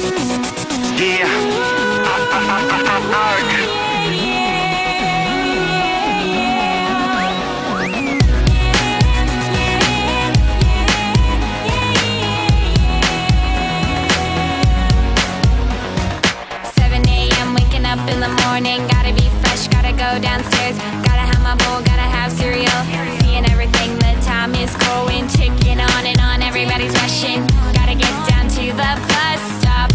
Yeah. Arg. 7 a.m. waking up in the morning, gotta be fresh, gotta go downstairs, gotta have my bowl, gotta have cereal, seeing everything, the time is going, ticking on and on, everybody's rushing, gotta get down to the bus stop,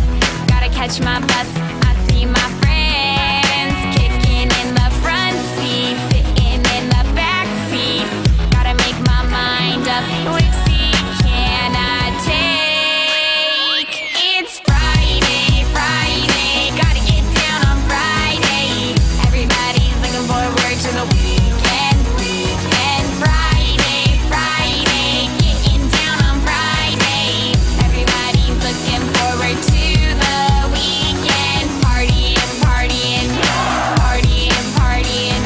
gotta catch my bus, I see my friends, kicking in the front seat, sitting in the back seat, gotta make my mind up, which seat can I take? It's Friday, Friday, gotta get down on Friday, everybody's looking forward to the weekend, weekend, Friday, Friday, getting down on Friday, everybody's looking forward to the weekend, partying, partying, partying, partying,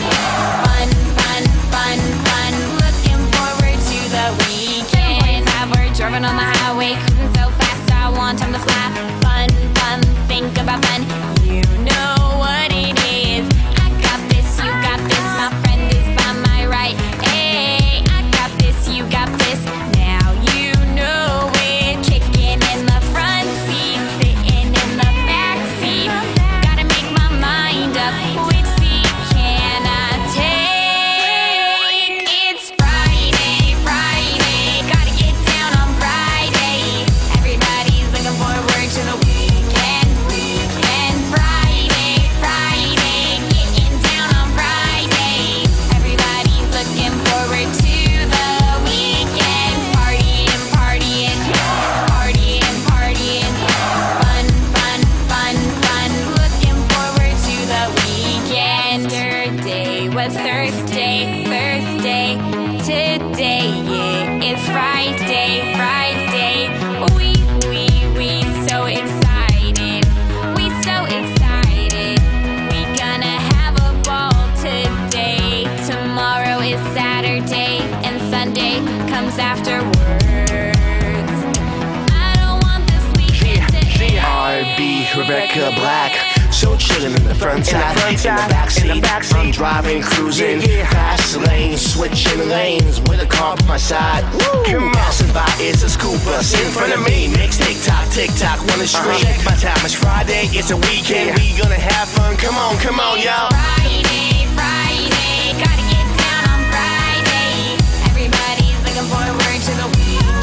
fun, fun, fun, fun, looking forward to the weekend. We're driving on the highway, cruising so fast, I want time to fly. Fun, fun, think about fun. You know what it is. I got this, you got this. My friend is by my right. Hey, I got this, you got this. Now you know it. Kicking in the front seat, sitting in the back seat. Gotta make my mind up. Which seat can I take? It's Friday, Friday. Gotta get down on Friday. Everybody's looking forward to the weekend, weekend, Friday, Friday, getting down on Friday. Everybody's looking forward to the weekend, partying, partying, partying, partying, fun, fun, fun, fun, looking forward to the weekend. Yesterday was Thursday, Thursday, today it's Friday, Friday. We so excited, we so excited. We gonna have a ball today. Tomorrow is Saturday and Sunday comes afterwards. I don't want this weekend to end. R&B, Rebecca Black. So chillin' in the front side, in the backseat, I'm driving, cruising, fast lane, switching lanes with a car by my side. Come on, passing by, it's a school bus in front of me. Mix tick tock, wanna stream. Check my time, it's Friday, it's a weekend, we gonna have fun. Come on, y'all. Friday, Friday, gotta get down on Friday. Everybody's looking forward to the weekend.